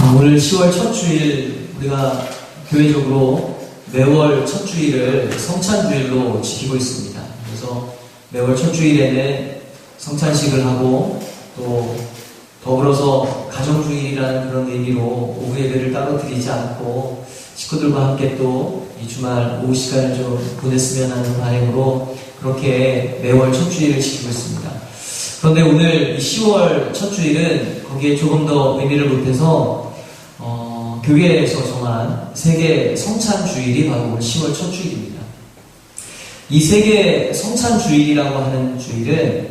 오늘 10월 첫 주일 우리가 교회적으로 매월 첫 주일을 성찬주일로 지키고 있습니다. 그래서 매월 첫 주일에는 성찬식을 하고 또 더불어서 가정주일이라는 그런 의미로 오후 예배를 따로 드리지 않고 식구들과 함께 또 이 주말 오후 시간을 좀 보냈으면 하는 바람으로 그렇게 매월 첫 주일을 지키고 있습니다. 그런데 오늘 이 10월 첫 주일은 거기에 조금 더 의미를 보태서 교회에서 정한 세계 성찬주일이 바로 오늘 10월 첫 주일입니다. 이 세계 성찬주일이라고 하는 주일은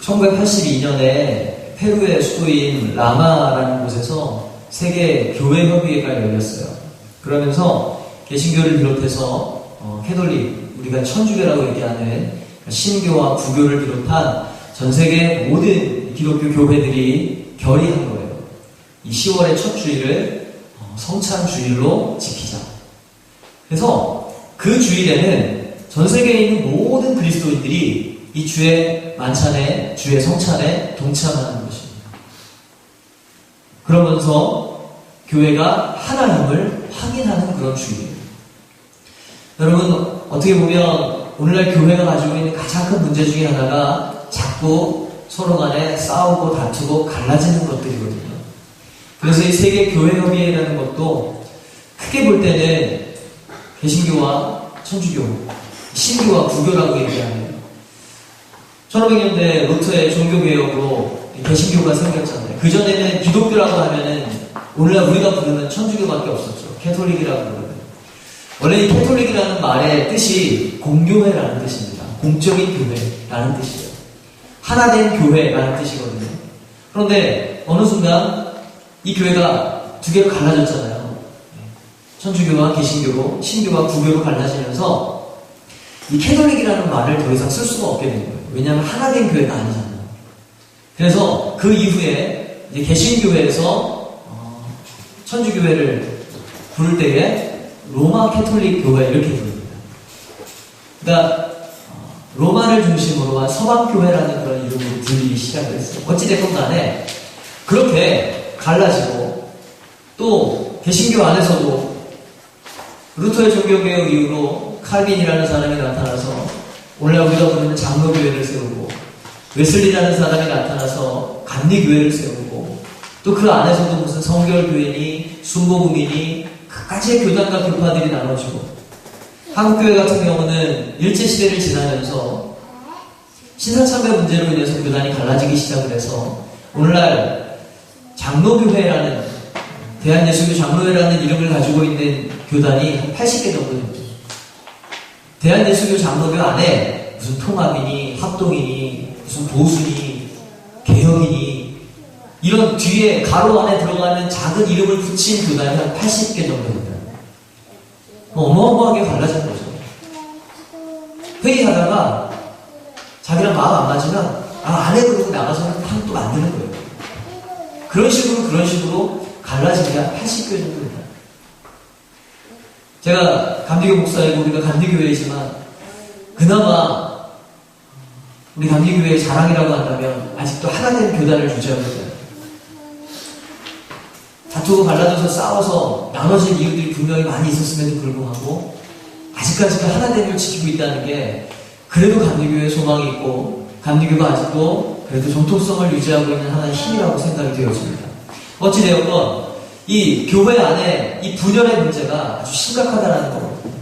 1982년에 페루의 수도인 라마라는 곳에서 세계 교회협의회가 열렸어요. 그러면서 개신교를 비롯해서 캐톨릭, 우리가 천주교라고 얘기하는 신교와 구교를 비롯한 전 세계 모든 기독교 교회들이 결의한 거예요. 이 10월의 첫 주일을 성찬주일로 지키자. 그래서 그 주일에는 전 세계에 있는 모든 그리스도인들이 이 주의 만찬에, 주의 성찬에 동참하는 것입니다. 그러면서 교회가 하나님을 확인하는 그런 주일이에요. 여러분, 어떻게 보면 오늘날 교회가 가지고 있는 가장 큰 문제 중에 하나가 자꾸 서로 간에 싸우고 다투고 갈라지는 것들이거든요. 그래서 이 세계교회협의회라는 것도 크게 볼 때는 개신교와 천주교, 신교와 구교라고 얘기하는 1500년대 루터의 종교개혁으로 개신교가 생겼잖아요. 그전에는 기독교라고 하면은 오늘날 우리가 부르는 천주교밖에 없었죠. 캐톨릭이라고 부르는. 원래 이 캐톨릭이라는 말의 뜻이 공교회라는 뜻입니다. 공적인 교회라는 뜻이에요. 하나된 교회라는 뜻이거든요. 그런데 어느 순간 이 교회가 두 개로 갈라졌잖아요. 천주교와 개신교로, 신교와 구교로 갈라지면서 이 캐톨릭이라는 말을 더 이상 쓸 수가 없게 된 거예요. 왜냐하면 하나된 교회가 아니잖아요. 그래서 그 이후에 이제 개신교회에서 천주교회를 부를 때에 로마 캐톨릭 교회 이렇게 부릅니다. 그러니까 로마를 중심으로 한 서방교회라는 그런 이름으로 불리기 시작을 했어요. 어찌됐건 간에 그렇게 갈라지고 또 개신교 안에서도 루터의 종교개혁 이후로 칼빈이라는 사람이 나타나서 오늘날 우리가 부르는 장로교회를 세우고 웨슬리라는 사람이 나타나서 감리교회를 세우고 또 그 안에서도 무슨 성결교회니 순복음이니 각가지의 교단과 교파들이 나눠지고 한국교회 같은 경우는 일제시대를 지나면서 신사참배 문제로 인해서 교단이 갈라지기 시작을 해서 오늘날 장로교회라는 대한예수교 장로회라는 이름을 가지고 있는 교단이 한 80개 정도 됩니다. 대한예수교 장로교 안에 무슨 통합이니 합동이니 무슨 보수니 개혁이니 이런 뒤에 가로 안에 들어가는 작은 이름을 붙인 교단이 한 80개 정도입니다. 어마어마하게 갈라진 거죠. 회의하다가 자기랑 마음 안 맞으면 안 해 그러고 나가서는 또 만드는 거예요. 그런 식으로 갈라진 게 한 80개 정도입니다. 제가 감리교 목사이고 우리가 감리교회이지만 그나마 우리 감리교회의 자랑이라고 한다면 아직도 하나된 교단을 유지하고 있어요. 다투고 갈라져서 싸워서 나눠진 이유들이 분명히 많이 있었음에도 불구하고 아직까지 그 하나됨을 지키고 있다는 게 그래도 감리교회에 소망이 있고 감리교가 아직도 그래도 정통성을 유지하고 있는 하나의 힘이라고 생각이 되어집니다. 어찌되었건 이 교회 안에 이 분열의 문제가 아주 심각하다는 거거든요.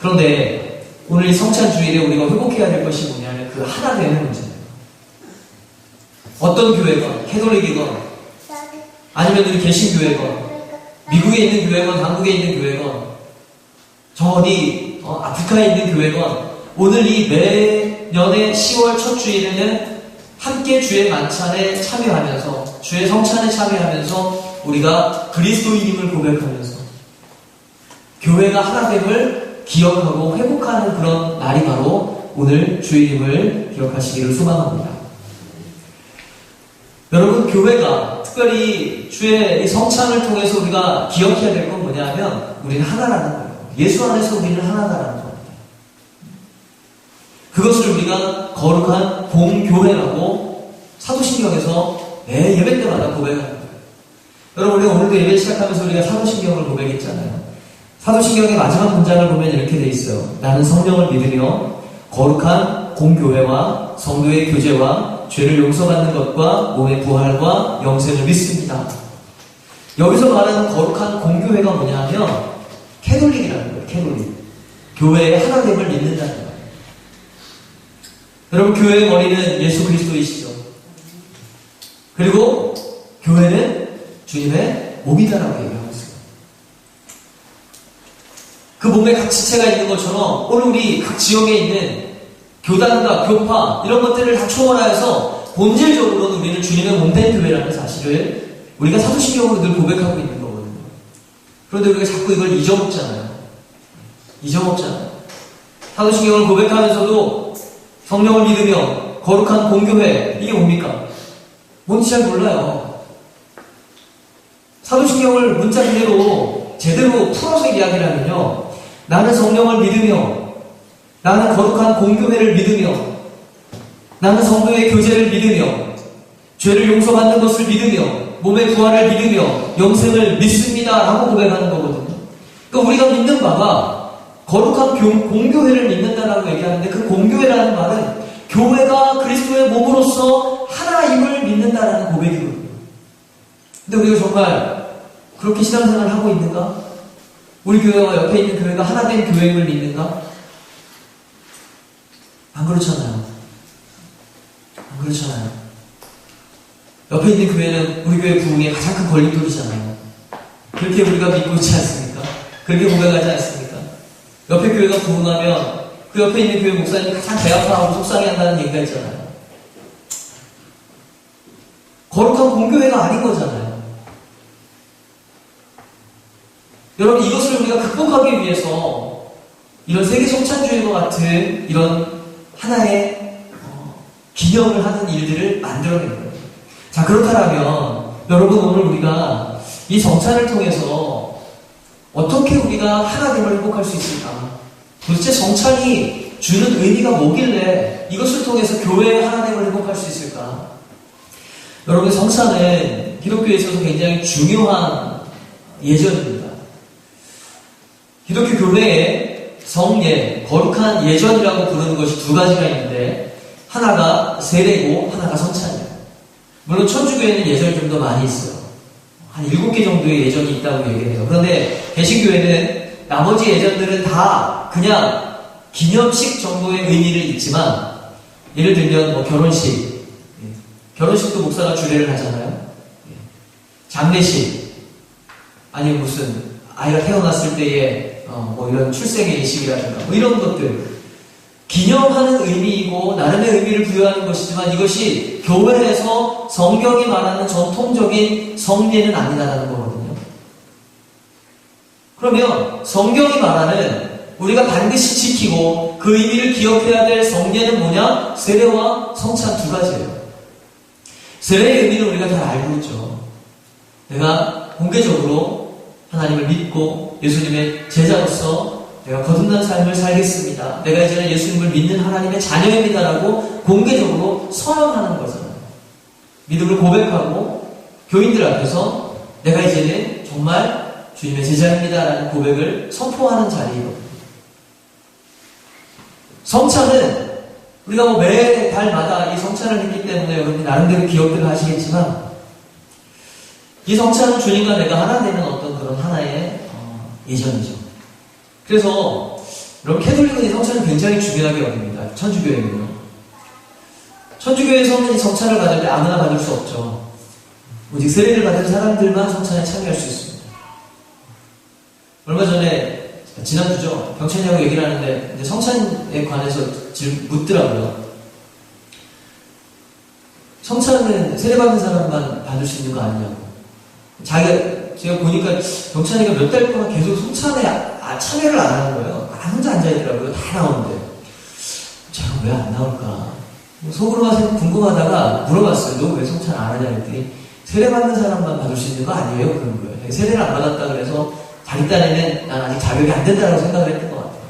그런데 오늘 이 성찬주일에 우리가 회복해야 될 것이 뭐냐면 그 하나 되는 문제예요. 어떤 교회건 캐톨릭이건 아니면 우리 개신교회건 미국에 있는 교회건 한국에 있는 교회건 저 어디 아프리카에 있는 교회건 오늘 이 매년의 10월 첫 주일에는 함께 주의 만찬에 참여하면서 주의 성찬에 참여하면서 우리가 그리스도인임을 고백하면서 교회가 하나됨을 기억하고 회복하는 그런 날이 바로 오늘 주일임을 기억하시기를 소망합니다. 여러분, 교회가 특별히 주의 성찬을 통해서 우리가 기억해야 될 건 뭐냐 하면 우리는 하나라는 거예요. 예수 안에서 우리는 하나다라는 겁니다. 그것을 우리가 거룩한 공교회라고 사도신경에서 매 예배 때마다 고백하는 거예요. 여러분, 우리가 오늘도 예배 시작하면서 우리가 사도신경을 고백했잖아요. 사도신경의 마지막 문장을 보면 이렇게 돼 있어요. 나는 성령을 믿으며 거룩한 공교회와 성도의 교제와 죄를 용서받는 것과 몸의 부활과 영생을 믿습니다. 여기서 말하는 거룩한 공교회가 뭐냐면 캐톨릭이라는 거예요. 캐톨릭. 교회의 하나됨을 믿는다는 거예요. 여러분, 교회의 머리는 예수 그리스도이시죠. 그리고 교회는 주님의 몸이다라고 얘기하고 있어요. 그 몸에 각 지체가 있는 것처럼 오늘 우리 각 지역에 있는 교단과 교파 이런 것들을 다 초월하여서 본질적으로는 우리는 주님의 몸된 교회라는 사실을 우리가 사도신경으로 늘 고백하고 있는 거거든요. 그런데 우리가 자꾸 이걸 잊어먹잖아요. 사도신경을 고백하면서도 성령을 믿으며 거룩한 공교회, 이게 뭡니까? 뭔지 잘 몰라요. 사도신경을 문자 그대로 제대로 풀어서 이야기를 하면요, 나는 성령을 믿으며, 나는 거룩한 공교회를 믿으며, 나는 성도의 교제를 믿으며, 죄를 용서받는 것을 믿으며, 몸의 부활을 믿으며, 영생을 믿습니다 라고 고백하는 거거든요. 그러니까 우리가 믿는 바가 거룩한 공교회를 믿는다라고 얘기하는데, 그 공교회라는 말은 교회가 그리스도의 몸으로서 하나임을 믿는다라는 고백이거든요. 근데 우리가 정말 그렇게 신앙생활을 하고 있는가? 우리 교회와 옆에 있는 교회가 하나된 교회임을 믿는가? 안 그렇잖아요. 옆에 있는 교회는 우리 교회 부흥의 가장 큰 걸림돌이잖아요. 그렇게 우리가 믿고 있지 않습니까? 그렇게 고백하지 않습니까? 옆에 교회가 부흥하면 그 옆에 있는 교회 목사님이 가장 배 아파하고 속상해한다는 얘기가 있잖아요. 거룩한 공교회가 아닌 거잖아요. 여러분, 이것을 우리가 극복하기 위해서 이런 세계 성찬주의와 같은 이런 하나의 기념을 하는 일들을 만들어낸 거예요. 자, 그렇다면 여러분, 오늘 우리가 이 성찬을 통해서 어떻게 우리가 하나됨을 회복할 수 있을까? 도대체 성찬이 주는 의미가 뭐길래 이것을 통해서 교회의 하나됨을 회복할 수 있을까? 여러분, 성찬은 기독교에 있어서 굉장히 중요한 예전입니다. 기독교 교회에 성예, 거룩한 예전이라고 부르는 것이 두 가지가 있는데, 하나가 세례고 하나가 성찬이에요. 물론 천주교에는 예전이 좀 더 많이 있어요. 한 7개 정도의 예전이 있다고 얘기해요. 그런데 개신교회는 나머지 예전들은 다 그냥 기념식 정도의 의미를 있지만, 예를 들면 뭐 결혼식도 목사가 주례를 하잖아요. 장례식, 아니면 무슨 아이가 태어났을 때의 뭐 이런 출생의 예식이라든가 뭐 이런 것들, 기념하는 의미이고 나름의 의미를 부여하는 것이지만, 이것이 교회에서 성경이 말하는 전통적인 성례는 아니다라는 거거든요. 그러면 성경이 말하는 우리가 반드시 지키고 그 의미를 기억해야 될 성례는 뭐냐? 세례와 성찬 두 가지예요. 세례의 의미는 우리가 다 알고 있죠. 내가 공개적으로 하나님을 믿고 예수님의 제자로서 내가 거듭난 삶을 살겠습니다. 내가 이제는 예수님을 믿는 하나님의 자녀입니다라고 공개적으로 선언하는 거잖아요. 믿음을 고백하고 교인들 앞에서 내가 이제는 정말 주님의 제자입니다라는 고백을 선포하는 자리이거든요. 성찬은 우리가 뭐 매달마다 이 성찬을 했기 때문에 여러분이 나름대로 기억들을 하시겠지만, 이 성찬은 주님과 내가 하나 되는 어떤 그런 하나의 예전이죠. 그래서 여러분, 캐톨릭은 이 성찬을 굉장히 중요하게 여깁니다. 천주교회는요. 천주교회에서는 이 성찬을 받을 때 아무나 받을 수 없죠. 오직 세례를 받은 사람들만 성찬에 참여할 수 있습니다. 얼마 전에 지난주죠. 경찰이하고 얘기를 하는데 이제 성찬에 관해서 묻더라고요. 성찬은 세례받는 사람만 받을 수 있는 거 아니냐고. 제가 보니까 경찬이가 몇 달 동안 계속 성찬에 참여를 안 하는 거예요. 혼자 앉아있더라고요. 다 나오는데. 제가 왜 안 나올까? 속으로만 궁금하다가 물어봤어요. 너 왜 성찬 안 하냐 했더니, 세례받는 사람만 받을 수 있는 거 아니에요? 그런 거예요. 세례를 안 받았다 그래서 자기 딴에는 난 아직 자격이 안 된다라고 생각을 했던 것 같아요.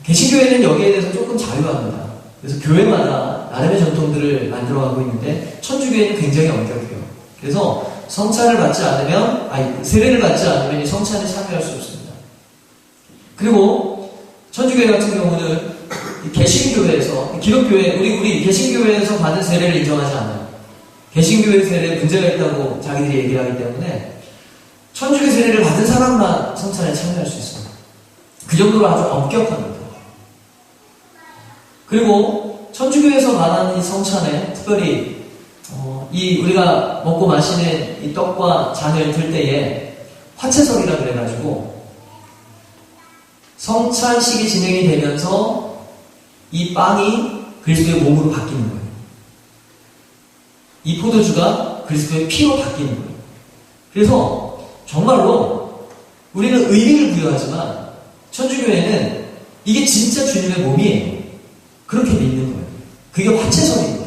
개신교회는 여기에 대해서 조금 자유합니다. 그래서 교회마다 나름의 전통들을 만들어가고 있는데, 천주교회는 굉장히 엄격해요. 그래서 성찬을 받지 않으면, 세례를 받지 않으면 이 성찬에 참여할 수 없습니다. 그리고 천주교회 같은 경우는 개신교회에서, 기독교회, 우리 개신교회에서 받은 세례를 인정하지 않아요. 개신교회 세례에 문제가 있다고 자기들이 얘기를 하기 때문에 천주교 세례를 받은 사람만 성찬에 참여할 수 있습니다. 그 정도로 아주 엄격합니다. 그리고 천주교에서 말하는 이 성찬에 특별히 우리가 먹고 마시는 이 떡과 잔을 들 때에 화채설이라 그래가지고 성찬식이 진행이 되면서 이 빵이 그리스도의 몸으로 바뀌는 거예요. 이 포도주가 그리스도의 피로 바뀌는 거예요. 그래서 정말로 우리는 의미를 부여하지만 천주교회는 이게 진짜 주님의 몸이에요. 그렇게 믿는 거예요. 그게 화채설입니다.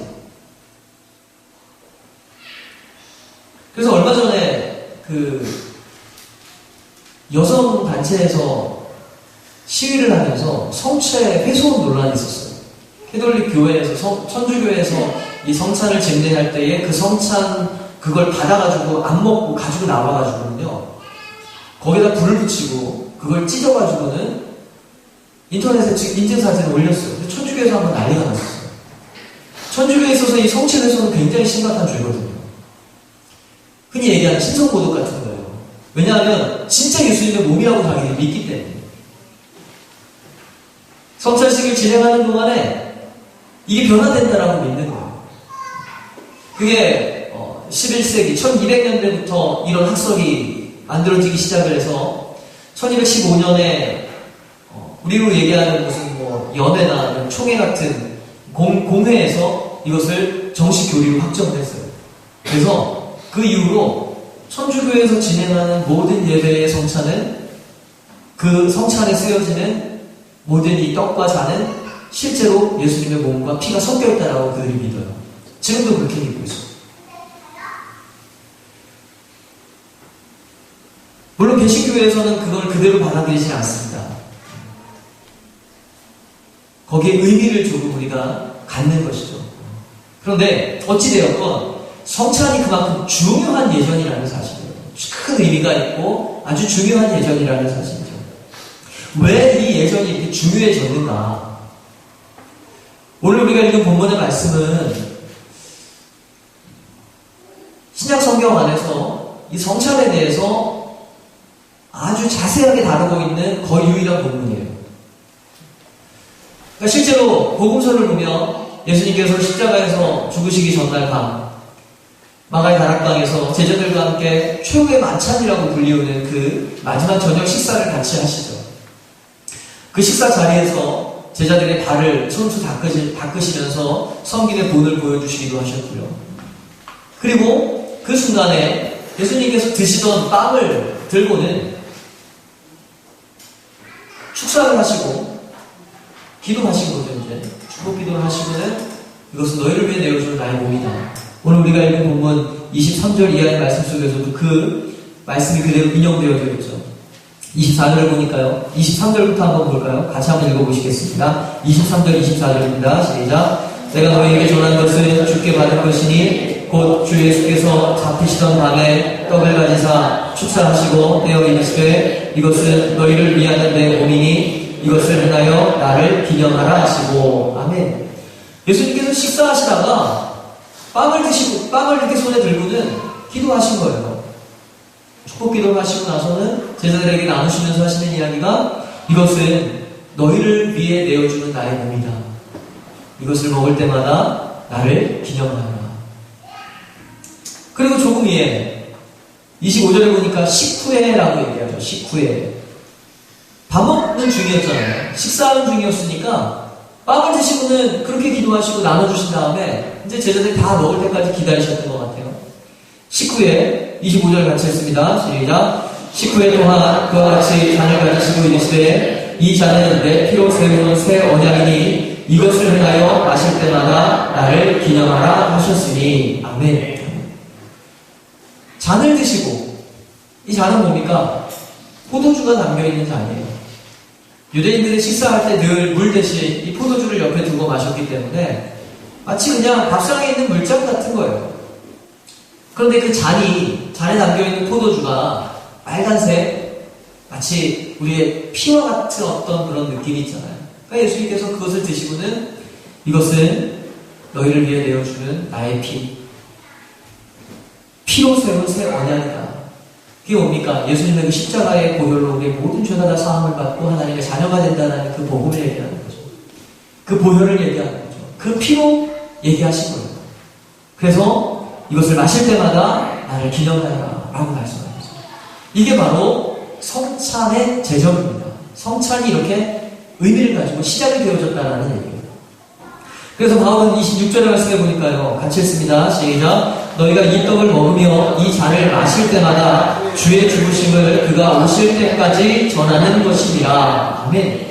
그래서 얼마 전에 여성 단체에서 시위를 하면서 성체 훼손 논란이 있었어요. 캐톨릭 교회에서, 천주교회에서 이 성찬을 증례할 때에 그 성찬 그걸 받아가지고 안 먹고 가지고 나와가지고는요, 거기다 불을 붙이고 그걸 찢어가지고는 인터넷에 인증사진을 올렸어요. 근데 천주교에서 한번 난리가 났었어요. 천주교에 있어서 이 성체 훼손은 굉장히 심각한 죄거든요. 흔히 얘기하는 신성고독 같은 거예요. 왜냐하면 진짜 예수님의 몸이라고 자기들이 믿기 때문에. 성찬식을 진행하는 동안에 이게 변화된다라고 믿는 거예요. 그게 11세기 1200년대부터 이런 학설이 만들어지기 시작을 해서 1215년에 우리로 얘기하는 무슨 연회나 이런 총회 같은 공회에서 이것을 정식 교리로 확정됐어요. 그래서 그 이후로 천주교에서 진행하는 모든 예배의 성찬은 그 성찬에 쓰여지는 모든 이 떡과 잔은 실제로 예수님의 몸과 피가 섞여 있다라고 그들이 믿어요. 지금도 그렇게 믿고 있어요. 물론 개신교회에서는 그걸 그대로 받아들이지 않습니다. 거기에 의미를 조금 우리가 갖는 것이죠. 그런데 어찌되었건 성찬이 그만큼 중요한 예전이라는 사실이에요. 큰 의미가 있고 아주 중요한 예전이라는 사실이죠. 왜 이 예전이 이렇게 중요해졌는가? 오늘 우리가 읽은 본문의 말씀은 신약 성경 안에서 이 성찬에 대해서 아주 자세하게 다루고 있는 거의 유일한 본문이에요. 그러니까 실제로 복음서를 보면 예수님께서 십자가에서 죽으시기 전날 밤 마가의 다락방에서 제자들과 함께 최후의 만찬이라고 불리우는 그 마지막 저녁 식사를 같이 하시죠. 그 식사 자리에서 제자들의 발을 손수 닦으시면서 성gin의 본을 보여주시기도 하셨고요. 그리고 그 순간에 예수님께서 드시던 빵을 들고는 축사를 하시고 기도하신 거죠. 이제 축복 기도를 하시고는 이것은 너희를 위해 내어주는 나의 몸이다. 오늘 우리가 읽은 본문 23절 이하의 말씀 속에서도 그 말씀이 그대로 인용되어져 있죠. 24절을 보니까요. 23절부터 한번 볼까요? 같이 한번 읽어보시겠습니다. 23절 24절입니다. 시작. 내가 너희에게 전한 것은 주께 받은 것이니 곧 주 예수께서 잡히시던 밤에 떡을 가지사 축사하시고 떼어 이르시되 이것은 너희를 위하는 내 몸이니 이것을 행하여 나를 기념하라 하시고. 아멘. 예수님께서 식사하시다가 빵을 드시고 빵을 이렇게 손에 들고는 기도하신 거예요. 축복 기도를 하시고 나서는 제자들에게 나누시면서 하시는 이야기가 이것은 너희를 위해 내어주는 나의 몸이다. 이것을 먹을 때마다 나를 기념하라. 그리고 조금 위에 25절에 보니까 식후에라고 얘기하죠. 식후에. 밥 먹는 중이었잖아요. 식사하는 중이었으니까 빵을 드시고는 그렇게 기도하시고 나눠주신 다음에 이제 제자들이 다 먹을 때까지 기다리셨던 것 같아요. 식후에 25절 같이 했습니다. 시작. 식후에 또한 그와 같이 잔을 가지시고 이르시되 이 잔은 내 피로 세우는 새 언약이니 이것을 행하여 마실 때마다 나를 기념하라 하셨으니. 아멘. 잔을 드시고, 이 잔은 뭡니까? 포도주가 담겨있는 잔이에요. 유대인들이 식사할 때 늘 물 대신 이 포도주를 옆에 두고 마셨기 때문에 마치 그냥 밥상에 있는 물잔 같은 거예요. 그런데 그 잔에 담겨있는 포도주가 빨간색, 마치 우리의 피와 같은 어떤 그런 느낌이 있잖아요. 그러니까 예수님께서 그것을 드시고는 이것은 너희를 위해 내어주는 나의 피로 세운 새 언약이다. 그게 뭡니까? 예수님의 그 십자가의 보혈로 우리의 모든 죄가 다 사함을 받고 하나님의 자녀가 된다는 그 복음을 얘기하는 거죠. 그 보혈을 얘기하는 거죠. 그 피로 얘기하신 거예요. 그래서 이것을 마실 때마다 나를 기념하라 라고 말씀하셨어요. 이게 바로 성찬의 제정입니다. 성찬이 이렇게 의미를 가지고 시작이 되어졌다는 얘기예요. 그래서 바울은 26절의 말씀에 보니까요. 같이 읽습니다. 시작. 너희가 이 떡을 먹으며 이 잔을 마실 때마다 주의 죽으심을 그가 오실 때까지 전하는 것이니라. 아멘.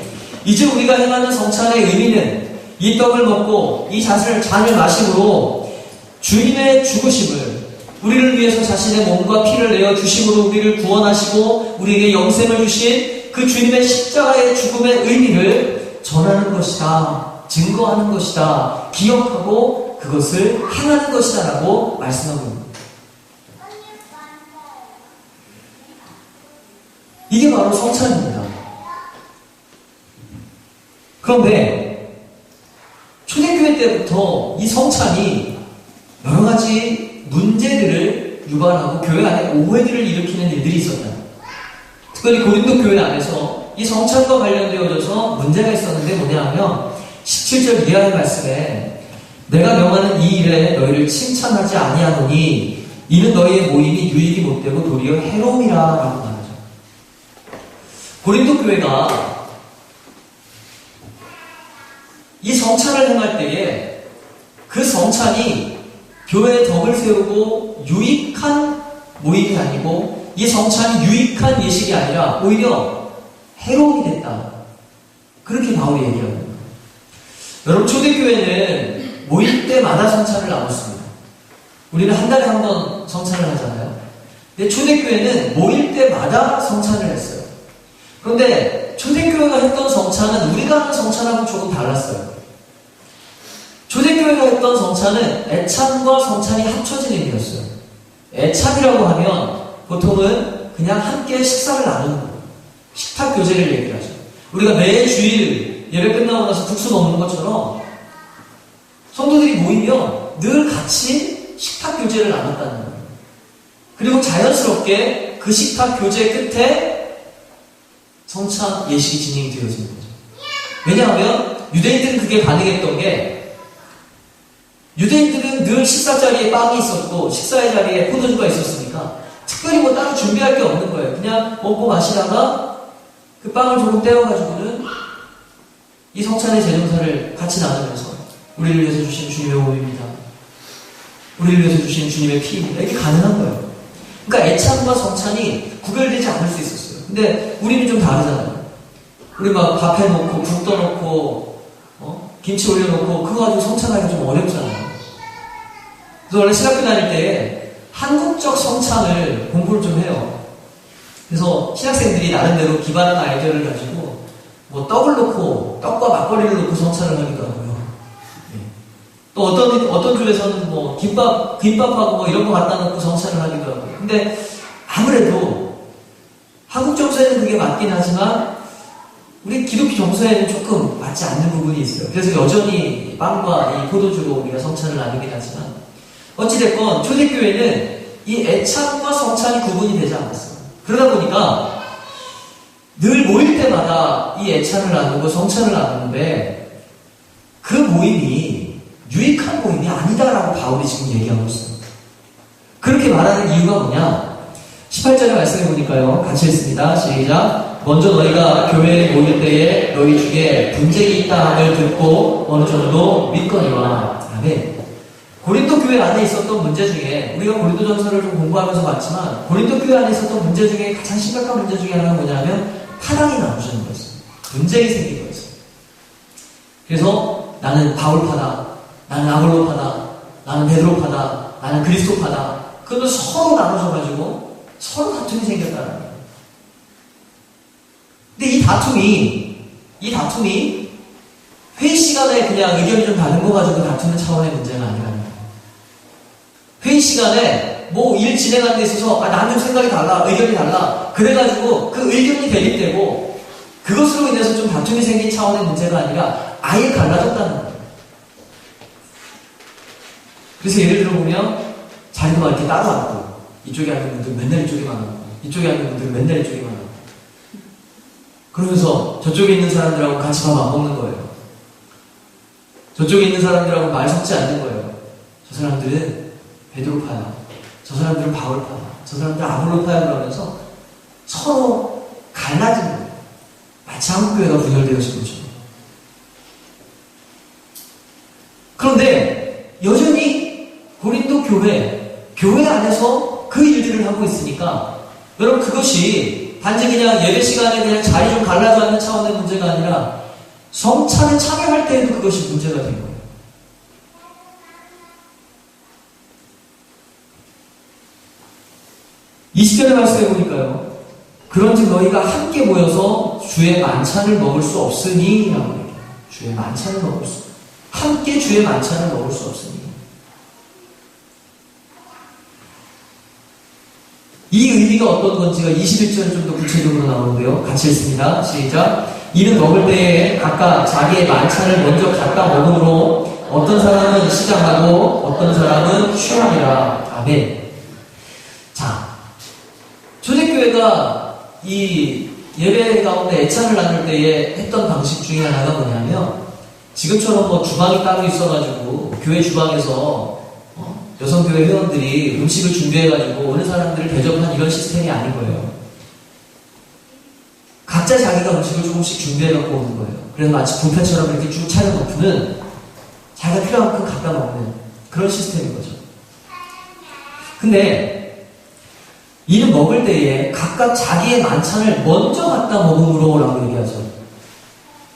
이제 우리가 행하는 성찬의 의미는 이 떡을 먹고 이 잔을 마심으로 주님의 죽으심을 우리를 위해서 자신의 몸과 피를 내어 주심으로 우리를 구원하시고 우리에게 영생을 주신 그 주님의 십자가의 죽음의 의미를 전하는 것이다. 증거하는 것이다. 기억하고 그것을 행하는 것이다 라고 말씀하고 있습니다. 이게 바로 성찬입니다. 그런데 초대교회 때부터 이 성찬이 여러 가지 문제들을 유발하고 교회 안에 오해들을 일으키는 일들이 있었다. 특별히 고린도 교회 안에서 이 성찬과 관련되어져서 문제가 있었는데 뭐냐 하면 17절 이하의 말씀에 내가 명하는 이 일에 너희를 칭찬하지 아니하노니 이는 너희의 모임이 유익이 못되고 도리어 해로움이라 라고 말하죠. 고린도 교회가 이 성찬을 행할 때에 그 성찬이 교회의 덕을 세우고 유익한 모임이 아니고 이 성찬이 유익한 예식이 아니라 오히려 해로움이 됐다. 그렇게 바울이 얘기합니다. 여러분 초대교회는 모일 때마다 성찬을 나눴습니다. 우리는 한 달에 한 번 성찬을 하잖아요. 근데 초대교회는 모일 때마다 성찬을 했어요. 그런데 초대교회가 했던 성찬은 우리가 하는 성찬하고는 조금 달랐어요. 초대교회가 했던 성찬은 애찬과 성찬이 합쳐진 의미였어요. 애찬이라고 하면 보통은 그냥 함께 식사를 나누는 거예요. 식탁 교제를 얘기를 하죠. 우리가 매 주일 예배 끝나고 나서 국수 먹는 것처럼 성도들이 모이면 늘 같이 식탁 교제를 나눴다는 거예요. 그리고 자연스럽게 그 식탁 교제 끝에 성찬 예식이 진행이 되어지는 거죠. 왜냐하면 유대인들은 그게 가능했던 게 유대인들은 늘 식사 자리에 빵이 있었고 식사의 자리에 포도주가 있었으니까 특별히 뭐 따로 준비할 게 없는 거예요. 그냥 먹고 마시다가 그 빵을 조금 떼어가지고는 이 성찬의 제정사를 같이 나누면서 우리를 위해서 주신 주님의 몸입니다. 우리를 위해서 주신 주님의 피입니다. 이게 가능한 거예요. 그러니까 애찬과 성찬이 구별되지 않을 수 있었어요. 근데 우리는 좀 다르잖아요. 우리 막 밥 해놓고 국 떠놓고 김치 올려놓고 그거 가지고 성찬하기가 좀 어렵잖아요. 그래서 원래 신학교 다닐 때 한국적 성찬을 공부를 좀 해요. 그래서 신학생들이 나름대로 기발한 아이디어를 가지고 뭐 떡을 넣고 떡과 막걸리를 넣고 성찬을 하기도 하고요. 네. 또 어떤 교회에서는 뭐 김밥하고 뭐 이런 거 갖다 놓고 성찬을 하기도 하고요. 근데 아무래도 한국 정서에는 그게 맞긴 하지만 우리 기독교 정서에는 조금 맞지 않는 부분이 있어요. 그래서 여전히 빵과 이 포도주로 우리가 성찬을 나누긴 하지만 어찌됐건 초대교회는 이 애찬과 성찬이 구분이 되지 않았어요. 그러다 보니까 늘 모일 때마다 이 애찬을 나누고 성찬을 나누는데 그 모임이 유익한 모임이 아니다라고 바울이 지금 얘기하고 있어요. 그렇게 말하는 이유가 뭐냐? 18절의 말씀해 보니까요. 같이 읽습니다. 시작. 먼저 너희가 교회에 모일 때에 너희 중에 분쟁이 있다함을 듣고 어느 정도 믿거니와. 아멘. 고린도 교회 안에 있었던 문제 중에 우리가 고린도전서를 좀 공부하면서 봤지만 고린도 교회 안에 있었던 문제 중에 가장 심각한 문제 중에 하나가 뭐냐면 파당이 나누어지는 거였어요. 분쟁이 생긴 거였어요. 그래서 나는 바울파다, 나는 아볼로파다, 나는 베드로파다, 나는 그리스도파다. 그러면서 서로 나눠져가지고 서로 다툼이 생겼다는 거예요. 근데 이 다툼이 회의 시간에 그냥 의견이 좀 다른 거 가지고 다투는 차원의 문제가 아니라는 거예요. 회의 시간에 뭐 일 진행하는 데 있어서 나는 생각이 달라, 의견이 달라. 그래가지고 그 의견이 대립되고 그것으로 인해서 좀 다툼이 생긴 차원의 문제가 아니라 아예 갈라졌다는 거예요. 그래서 예를 들어보면 자리도 막 이렇게 따로 앉고 이쪽에 앉는 분들 맨날 이쪽에만 앉고 이쪽에 앉는 분들 맨날 이쪽에만 앉고 그러면서 저쪽에 있는 사람들하고 같이 밥 안 먹는 거예요. 저쪽에 있는 사람들하고 말 섞지 않는 거예요. 저 사람들은 베드로파야. 저 사람들은 바울파야. 저 사람들은 아볼로파야. 그러면서 서로 갈라진 거예요. 마치 한국교회가 분열되어진 거죠. 그런데 여전히 고린도 교회 안에서 그 일들을 하고 있으니까 여러분 그것이 단지 그냥 예배 시간에 그냥 자리 좀 갈라져 앉는 차원의 문제가 아니라 성찬에 참여할 때에도 그것이 문제가 된 거예요. 이 20절의 말씀해 보니까요. 그런즉 너희가 함께 모여서 주의 만찬을 먹을 수 없으니 라고 얘기해요. 주의 만찬을 먹을 수 함께 주의 만찬을 먹을 수 없으니 이 의미가 어떤 건지가 21절은 좀 더 구체적으로 나오는데요. 같이 읽습니다. 시작. 이는 먹을 때에 각각 자기의 만찬을 먼저 갖다 먹음으로 어떤 사람은 시장하고 어떤 사람은 취함이라. 아멘. 자, 초대교회가 이 예배 가운데 애찬을 나눌 때에 했던 방식 중에 하나가 뭐냐면 지금처럼 뭐 주방이 따로 있어가지고 교회 주방에서 여성교회 회원들이 음식을 준비해가지고 오는 사람들을 대접한 이런 시스템이 아닌 거예요. 각자 자기가 음식을 조금씩 준비해갖고 오는 거예요. 그래서 마치 뷔페처럼 이렇게 쭉 차려놓고는 자기가 필요한 만큼 갖다 먹는 그런 시스템인 거죠. 근데 이는 먹을 때에 각각 자기의 만찬을 먼저 갖다 먹음으로 라고 얘기하죠.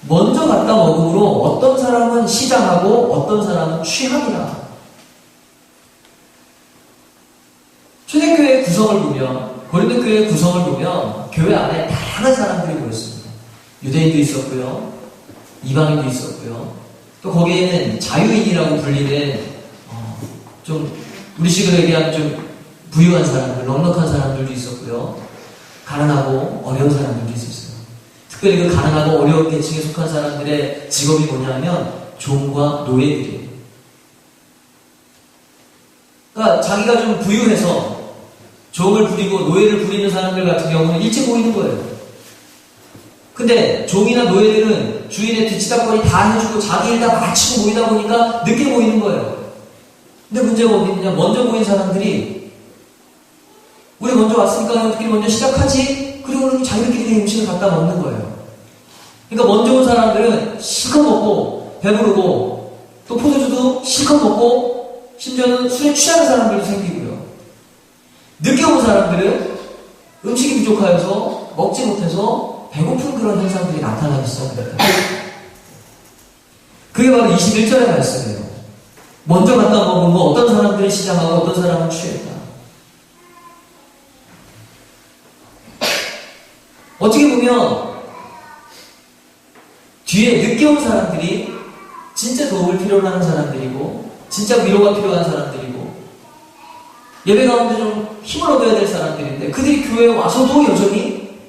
먼저 갖다 먹음으로 어떤 사람은 시장하고 어떤 사람은 취함이라. 초대교회의 구성을 보면 고린도 교회의 구성을 보면 교회 안에 다양한 사람들이 모였습니다. 유대인도 있었고요. 이방인도 있었고요. 또 거기에는 자유인이라고 불리는 좀 우리식으로 얘기하면 좀 부유한 사람들, 넉넉한 사람들도 있었고요. 가난하고 어려운 사람들도 있었어요. 특별히 그 가난하고 어려운 계층에 속한 사람들의 직업이 뭐냐면 종과 노예들이에요. 그러니까 자기가 좀 부유해서 종을 부리고 노예를 부리는 사람들 같은 경우는 일찍 모이는 거예요. 근데 종이나 노예들은 주인의 뒤치다거리 다 해주고 자기 일 다 마치고 모이다 보니까 늦게 모이는 거예요. 근데 문제가 어디 있느냐? 먼저 모인 사람들이 우리 먼저 왔으니까 우리끼리 먼저 시작하지? 그리고는 자기들끼리 음식을 갖다 먹는 거예요. 그러니까 먼저 온 사람들은 실컷 먹고 배부르고 또 포도주도 실컷 먹고 심지어는 술에 취하는 사람들도 생기고요. 늦게 온 사람들은 음식이 부족하여서 먹지 못해서 배고픈 그런 현상들이 나타나기 시작합니다. 그게 바로 21절의 말씀이에요. 먼저 갖다 먹은 거 어떤 사람들은 시장하고 어떤 사람은 취했다. 어떻게 보면 뒤에 늦게 온 사람들이 진짜 도움을 필요로 하는 사람들이고 진짜 위로가 필요한 사람들이고 예배 가운데 좀 힘을 얻어야 될 사람들인데 그들이 교회에 와서도 여전히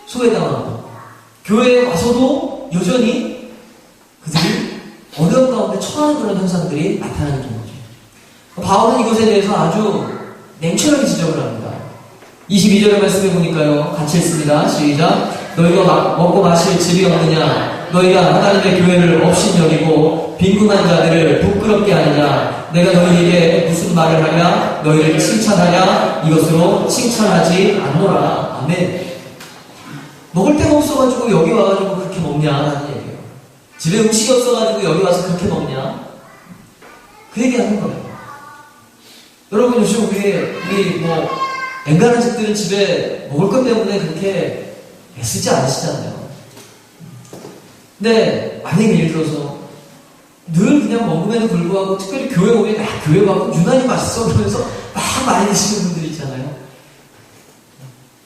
소외당하고 교회에 와서도 여전히 그들이 어려운 가운데 처하는 그런 현상들이 나타나는 거죠. 바울은 이것에 대해서 아주 냉철하게 지적을 합니다. 22절의 말씀에 보니까요. 같이 읽습니다. 시작. 너희가 먹고 마실 집이 없느냐? 너희가 하나님의 교회를 업신여기고 빈궁한 자들을 부끄럽게 하느냐? 내가 너희에게 무슨 말을 하냐? 너희를 칭찬하냐? 이것으로 칭찬하지 않노라. 아멘. 먹을 데가 없어가지고 여기 와가지고 그렇게 먹냐? 하는 얘기예요. 집에 음식이 없어가지고 여기 와서 그렇게 먹냐? 그 얘기하는 거예요. 여러분 요즘 우리 엔간한 집들은 집에 먹을 것 때문에 그렇게 애쓰지 않으시잖아요. 근데 만약에 예를 들어서 늘 그냥 먹음에도 불구하고 특별히 교회 오면 교회 가고 유난히 맛있어 그러면서 막 많이 드시는 분들이 있잖아요.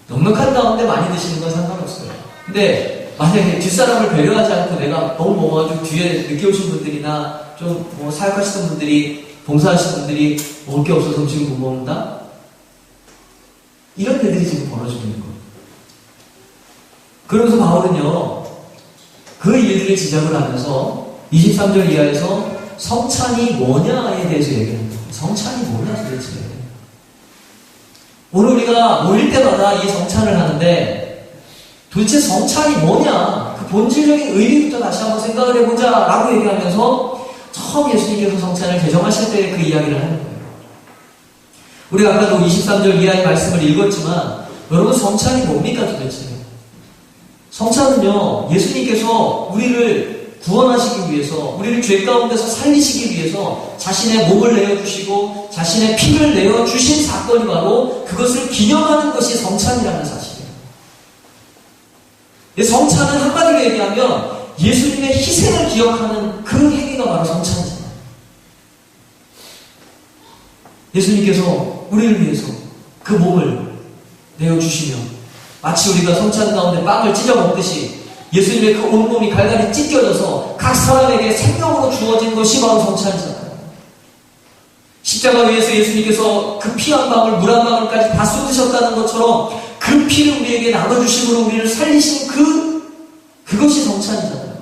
넉넉한 가운데 많이 드시는 건 상관없어요. 근데 만약에 뒷사람을 배려하지 않고 내가 너무 먹어가지고 뒤에 늦게 오신 분들이나 좀 사역하시던 분들이 봉사하시는 분들이 먹을 게 없어서 음식을 못 먹는다? 이런 일들이 지금 벌어지고 있는 거예요. 그러면서 바울은요, 그 일들을 지적을 하면서 23절 이하에서 성찬이 뭐냐에 대해서 얘기합니다. 성찬이 뭐냐 도대체. 오늘 우리가 모일 때마다 이 성찬을 하는데 도대체 성찬이 뭐냐, 그 본질적인 의미부터 다시 한번 생각을 해보자 라고 얘기하면서 처음 예수님께서 성찬을 제정하실 때 그 이야기를 하는 거예요. 우리가 아까도 23절 이하의 말씀을 읽었지만 여러분, 성찬이 뭡니까 도대체? 성찬은요, 예수님께서 우리를 구원하시기 위해서, 우리를 죄 가운데서 살리시기 위해서 자신의 몸을 내어주시고 자신의 피를 내어주신 사건이 바로 그것을 기념하는 것이 성찬이라는 사실이에요. 성찬은 한마디로 얘기하면 예수님의 희생을 기억하는 그 행위가 바로 성찬이잖아요. 예수님께서 우리를 위해서 그 몸을 내어주시며 마치 우리가 성찬 가운데 빵을 찢어 먹듯이 예수님의 그 온몸이 갈갈이 찢겨져서 각 사람에게 생명으로 주어진 것이 바로 성찬이잖아요. 십자가 위에서 예수님께서 그 피 한 방울, 물 한 방울까지 다 쏟으셨다는 것처럼 그 피를 우리에게 나눠주심으로 우리를 살리신 그것이 성찬이잖아요.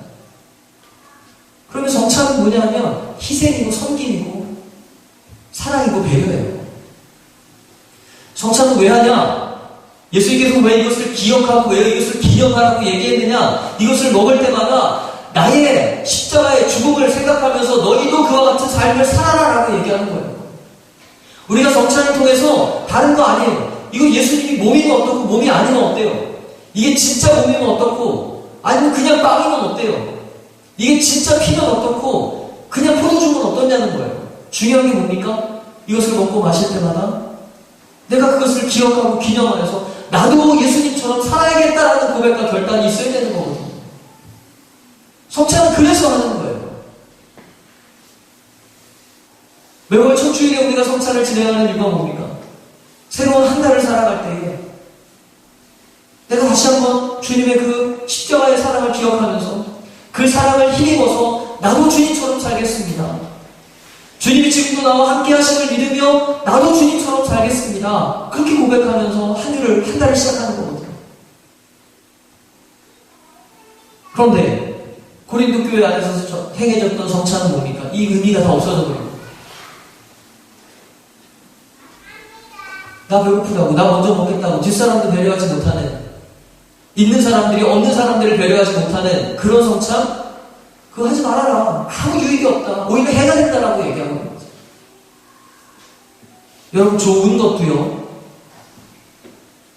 그러면 성찬은 뭐냐 하면 희생이고 섬김이고 사랑이고 배려예요. 성찬은 왜 하냐? 예수님께서 왜 이것을 기억하고 왜 이것을 기념하라고 얘기했느냐? 이것을 먹을 때마다 나의 십자가의 죽음을 생각하면서 너희도 그와 같은 삶을 살아라라고 얘기하는 거예요. 우리가 성찬을 통해서 다른 거 아니에요. 이거 예수님이 몸이면 어떻고 몸이 아니면 어때요? 이게 진짜 몸이면 어떻고 아니면 그냥 빵이면 어때요? 이게 진짜 피면 어떻고 그냥 포도주면 어떠냐는 거예요. 중요한 게 뭡니까? 이것을 먹고 마실 때마다 내가 그것을 기억하고 기념하면서 나도 예수님처럼 살아야겠다라는 고백과 결단이 있어야 되는 거거든요. 성찬은 그래서 하는 거예요. 매월 첫 주일에 우리가 성찬을 진행하는 이유가 뭡니까? 새로운 한 달을 살아갈 때에 내가 다시 한번 주님의 그 십자가의 사랑을 기억하면서 그 사랑을 힘입어서 나도 주님처럼 살겠습니다. 주님이 지금도 나와 함께 하심을 믿으며 나도 주님처럼 살겠습니다. 그렇게 고백하면서 한 달을 시작하는 거거든요. 그런데 고린도 교회 안에서 행해졌던 성찬은 뭡니까? 이 의미가 다 없어져 버립니다. 나 배고프다고, 나 먼저 먹겠다고 뒷사람도 배려하지 못하는, 있는 사람들이 없는 사람들을 배려하지 못하는 그런 성찬? 그거 하지 말아라. 아무 유익이 없다. 오히려 해가 된다라고 얘기하는 거죠. 여러분, 좋은 것도요,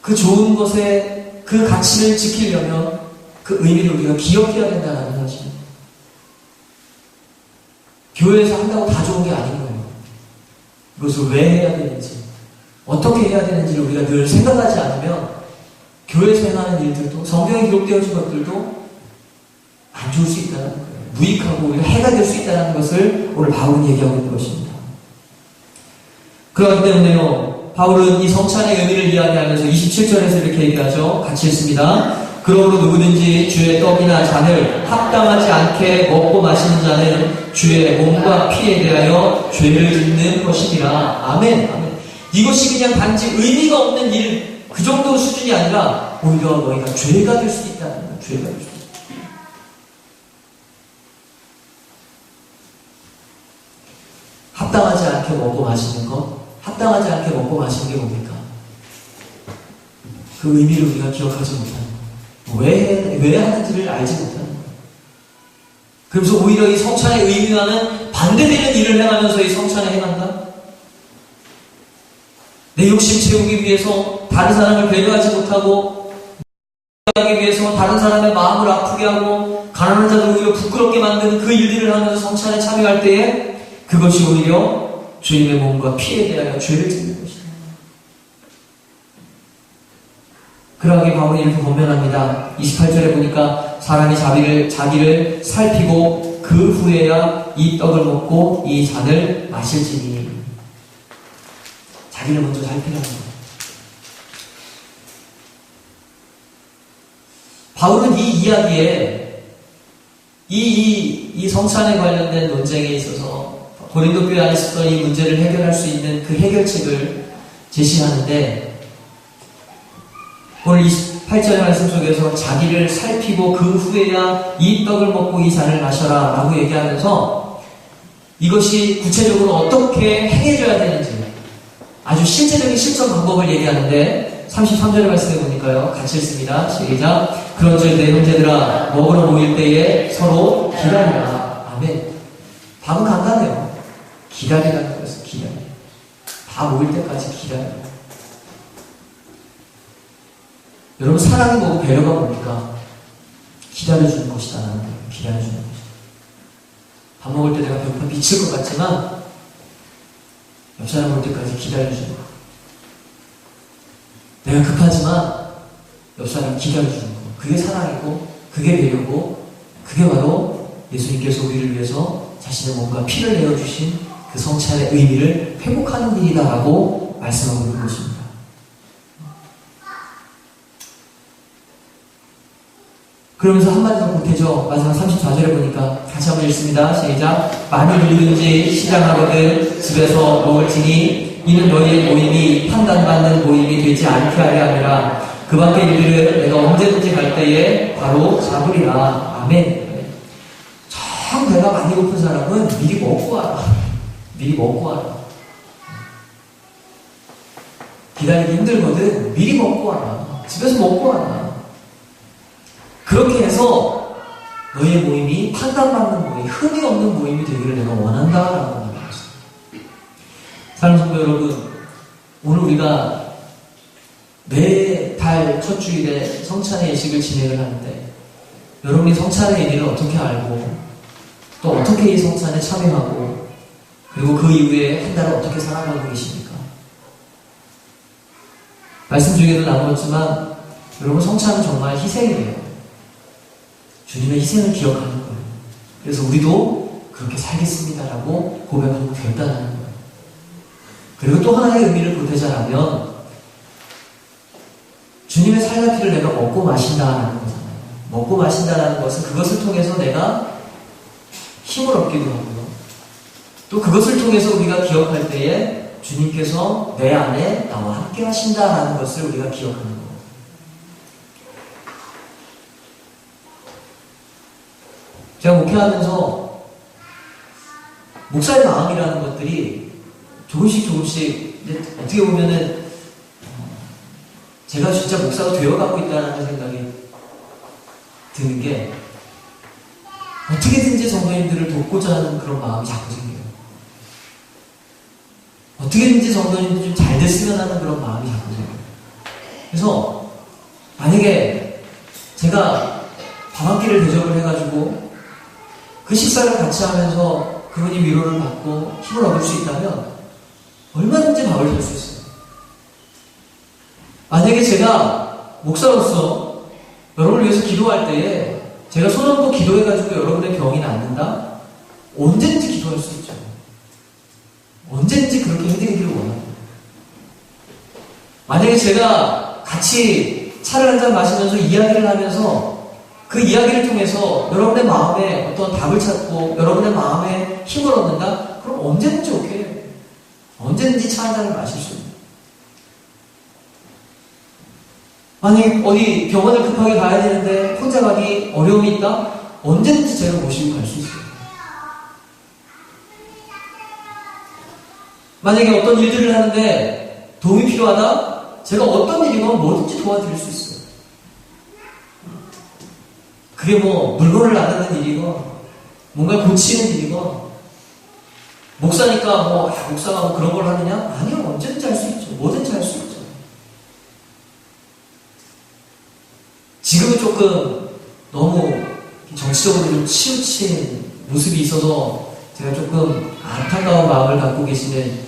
그 좋은 것의 그 가치를 지키려면 그 의미를 우리가 기억해야 된다는 사실입니다. 교회에서 한다고 다 좋은 게 아닌 거예요. 이것을 왜 해야 되는지, 어떻게 해야 되는지를 우리가 늘 생각하지 않으면 교회에서 행하는 일들도, 성경에 기록되어진 것들도 안 좋을 수 있다는 거예요. 무익하고 우리가 해가 될 수 있다는 것을 오늘 바울은 얘기하고 있는 것입니다. 그렇기 때문에요, 바울은 이 성찬의 의미를 이야기하면서 27절에서 이렇게 얘기하죠. 같이 읽습니다. 그러므로 누구든지 주의 떡이나 잔을 합당하지 않게 먹고 마시는 자는 주의 몸과 피에 대하여 죄를 짓는 것이니라. 아멘. 아멘. 이것이 그냥 단지 의미가 없는 일, 그 정도 수준이 아니라 오히려 너희가 죄가 될 수 있다는 거예요. 죄가 될 수 있다. 합당하지 않게 먹고 마시는 것, 합당하지 않게 먹고 마시는 게 뭡니까? 그 의미를 우리가 기억하지 못하는 것, 왜 하는지를 알지 못하는 것. 그래서 오히려 이 성찬의 의미와는 반대되는 일을 행하면서 이 성찬에 행한다? 내 욕심 채우기 위해서 다른 사람을 배려하지 못하고, 하기 위해서 다른 사람의 마음을 아프게 하고, 가난한 자들 오히려 부끄럽게 만드는 그 일들을 하면서 성찬에 참여할 때에 그것이 오히려 주님의 몸과 피에 대하여 죄를 짓는 것이다. 그러하게 바울이 이렇게 권면합니다. 28절에 보니까 사람이 자기를 살피고 그 후에야 이 떡을 먹고 이 잔을 마실지니. 자기를 먼저 살피라는 거예요. 바울은 이 이야기에 이 성찬에 관련된 논쟁에 있어서 고린도 교회 안에 있었던 이 문제를 해결할 수 있는 그 해결책을 제시하는데, 오늘 28절의 말씀 속에서 자기를 살피고 그 후에야 이 떡을 먹고 이 잔을 마셔라 라고 얘기하면서 이것이 구체적으로 어떻게 행해져야 되는지 아주 실제적인 실천 방법을 얘기하는데, 33절의 말씀에 보니까요, 같이 읽습니다. 시작. 그런즉 내 형제들아, 먹으러 모일 때에 서로 기다리라. 아멘. 답은 간단해요. 기다리라는 거였어요. 기다려. 다 모일 때까지 기다려. 여러분, 사랑이 뭐고 배려가 뭡니까? 기다려주는 것이다. 나는 기다려주는 것이다. 밥 먹을 때 내가 배고파 미칠 것 같지만 옆 사람 올 때까지 기다려주는 거. 내가 급하지만 옆 사람 기다려주는 거. 그게 사랑이고, 그게 배려고, 그게 바로 예수님께서 우리를 위해서 자신의 몸과 피를 내어주신 그 성찬의 의미를 회복하는 일이다라고 말씀하고 있는 것입니다. 그러면서 한마디 더 보태죠. 마지막 34절에 보니까 같이 한번 읽습니다. 시작. 많이 누리든지 시장하거든 집에서 먹을지니 이는 너희의 모임이 판단받는 모임이 되지 않게 하려 함이라. 그 밖의 일들을 내가 언제든지 갈 때에 바로 잡으리라. 아멘. 참 배가 많이 고픈 사람은 미리 먹고 와라. 미리 먹고 와라. 기다리기 힘들거든. 미리 먹고 와라. 집에서 먹고 와라. 그렇게 해서 너희의 모임이 판단받는 모임, 흠이 없는 모임이 되기를 내가 원한다라고 말합니다. 사랑하는 성도 여러분, 오늘 우리가 매달 첫 주일에 성찬의 예식을 진행을 하는데, 여러분이 성찬의 의미를 어떻게 알고 또 어떻게 이 성찬에 참여하고 그리고 그 이후에 한 달을 어떻게 살아가고 계십니까? 말씀 중에도 나누었지만 여러분, 성찬은 정말 희생이에요. 주님의 희생을 기억하는 거예요. 그래서 우리도 그렇게 살겠습니다라고 고백하고 결단하는 거예요. 그리고 또 하나의 의미를 보태자라면 주님의 살과 피를 내가 먹고 마신다라는 거잖아요. 먹고 마신다라는 것은 그것을 통해서 내가 힘을 얻기도 하고요. 또 그것을 통해서 우리가 기억할 때에 주님께서 내 안에 나와 함께 하신다라는 것을 우리가 기억하는 거예요. 제가 목회하면서 목사의 마음이라는 것들이 조금씩 어떻게 보면은 제가 진짜 목사가 되어가고 있다는 생각이 드는 게, 어떻게든지 성도님들을 돕고자 하는 그런 마음이 자꾸 생겨요. 어떻게든지 성도님들이 좀 잘 됐으면 하는 그런 마음이 자꾸 생겨요. 그래서 만약에 제가 밥 한 끼를 대접을 해가지고 그 식사를 같이 하면서 그분이 위로를 받고 힘을 얻을 수 있다면 얼마든지 밥을 살 수 있어요. 만약에 제가 목사로서 여러분을 위해서 기도할 때에 제가 손 얹고 기도해가지고 여러분의 병이 낫는다? 언제든지 기도할 수 있죠. 언제든지 그렇게 해드리기를 원합니다. 만약에 제가 같이 차를 한잔 마시면서 이야기를 하면서 그 이야기를 통해서 여러분의 마음에 어떤 답을 찾고 여러분의 마음에 힘을 얻는다? 그럼 언제든지 오케이. 언제든지 차 한 잔을 마실 수 있는. 만약에 어디 병원을 급하게 가야 되는데 혼자 가기 어려움이 있다? 언제든지 제가 모시고 갈 수 있어요. 만약에 어떤 일들을 하는데 도움이 필요하다? 제가 어떤 일이건 뭐든지 도와드릴 수 있어요. 그게 뭐 물건을 나르는 일이건 뭔가 고치는 일이건, 목사니까 목사가 뭐 그런 걸 하느냐? 아니요, 언제든지 할 수 있죠. 뭐든지 할 수 있죠. 지금은 조금 너무 정치적으로 좀 치우친 모습이 있어서 제가 조금 안타까운 마음을 갖고 계시는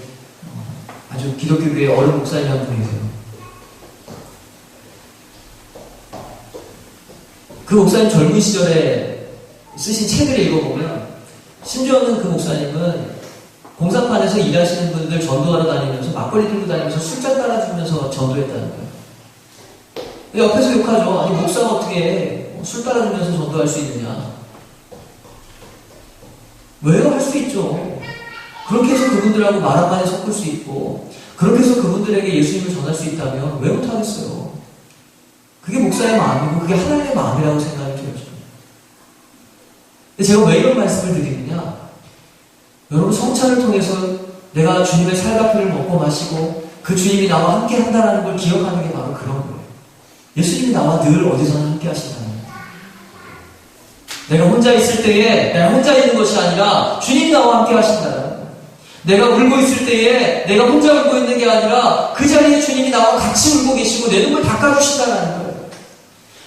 아주 기독교계의 어른 목사님 한 분이세요. 그 목사님 젊은 시절에 쓰신 책을 읽어보면, 심지어는 그 목사님은 공사판에서 일하시는 분들 전도하러 다니면서 막걸리 들고 다니면서 술잔 따라주면서 전도했다는 거예요. 옆에서 욕하죠. 아니, 목사가 어떻게 술 따라주면서 전도할 수 있느냐. 왜요? 할 수 있죠. 그렇게 해서 그분들하고 말 한마디 섞을 수 있고 그렇게 해서 그분들에게 예수님을 전할 수 있다면 왜 못하겠어요? 그게 목사의 마음이고 그게 하나님의 마음이라고 생각이 들어요. 근데 제가 왜 이런 말씀을 드리느냐? 여러분 성찬을 통해서 내가 주님의 살갑기를 먹고 마시고 그 주님이 나와 함께 한다는 걸 기억하는 게 바로 그런 거예요. 예수님이 나와 늘 어디서나 함께 하신다는 거예요. 내가 혼자 있을 때에 내가 혼자 있는 것이 아니라 주님이 나와 함께 하신다는 거예요. 내가 울고 있을 때에 내가 혼자 울고 있는 게 아니라 그 자리에 주님이 나와 같이 울고 계시고 내 눈물 닦아주신다는 거예요.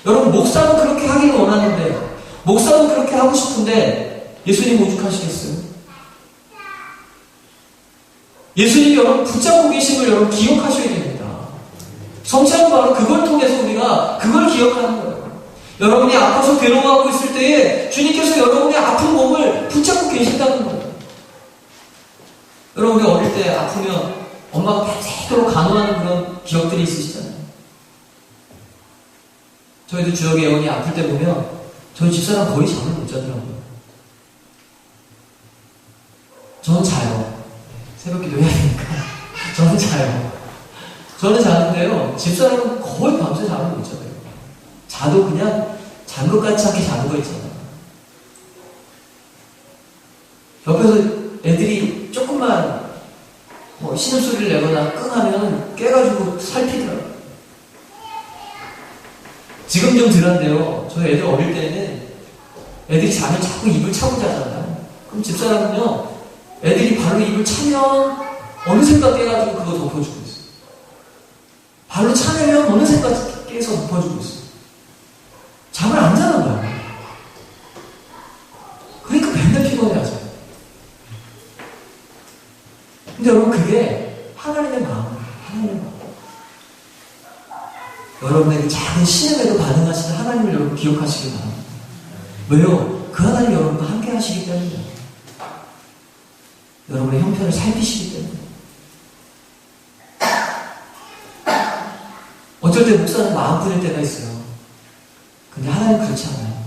여러분 목사도 그렇게 하기를 원하는데 목사도 그렇게 하고 싶은데 예수님 오죽하시겠어요? 예수님이 여러분 붙잡고 계심을 여러분 기억하셔야 됩니다. 성찬은 바로 그걸 통해서 우리가 그걸 기억하는 거예요. 여러분이 아파서 괴로워하고 있을 때에 주님께서 여러분의 아픈 몸을 붙잡고 계신다는 거예요. 여러분이 어릴 때 아프면 엄마가 밤새도록 간호하는 그런 기억들이 있으시잖아요. 저희도 주역의 애원이 아플 때 보면 저희 집사람 거의 잠을 못 자더라고요. 저는 자요. 새벽 기도 해야 되니까. 저는 자요. 저는 자는데요. 집사람은 거의 밤새 잠을 못 자요. 자도 그냥 잔 것 같지 않게 자는 거 있잖아요. 옆에서 애들이 조금만 신음소리를 내거나 끙하면 깨가지고 살피더라고요. 지금 좀 덜한데요. 저희 애들 어릴 때는 애들이 자면 자꾸 입을 차고 자잖아요. 그럼 집사람은요, 애들이 발로 입을 차면 어느샌가 깨가지고 그거 덮어주고 있어요. 발로 차내면 어느샌가 깨서 덮어주고 있어요. 잠을 안 자는 거예요. 그러니까 맨날 피곤해하죠. 근데 여러분 그게 하나님의 마음이에요. 하나님의 마음. 여러분의 작은 신음에도 반응하시는 하나님을 여러분 기억하시기 바랍니다. 왜요? 그 하나님 여러분과 함께 하시기 때문이에요. 여러분의 형편을 살피시기 때문에. 어쩔 때 목사는 마음 뿌릴 때가 있어요. 근데 하나님 그렇지 않아요.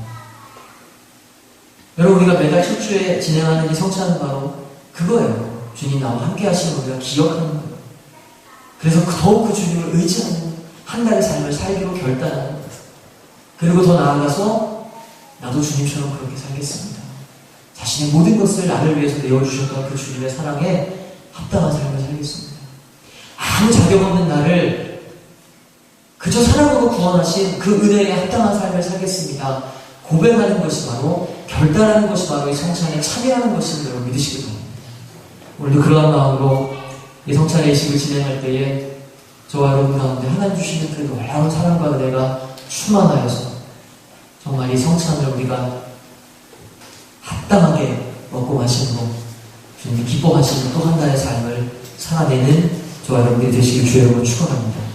여러분 우리가 매달 첫 주에 진행하는 이 성찬은 바로 그거예요. 주님 나와 함께 하시는 우리가 기억하는 거예요. 그래서 더욱 그 주님을 의지하는 한 달의 삶을 살기로 결단하는 거예요. 그리고 더 나아가서 나도 주님처럼 그렇게 살겠습니다. 자신의 모든 것을 나를 위해서 내어주셨던 그 주님의 사랑에 합당한 삶을 살겠습니다. 아무 자격 없는 나를 그저 사랑으로 구원하신 그 은혜에 합당한 삶을 살겠습니다. 고백하는 것이 바로, 결단하는 것이 바로 이 성찬에 참여하는 것인 걸 믿으시기 바랍니다. 오늘도 그러한 마음으로 이 성찬의 의식을 진행할 때에 저와 여러분 가운데 하나님 주시는 그 놀라운 사랑과 은혜가 충만하여서 정말 이 성찬을 우리가 합당하게 먹고 마심으로 주님이 기뻐하시는 또 한 달의 삶을 살아내는 저와 여러분들이 되시길 주의 이름으로 축원합니다.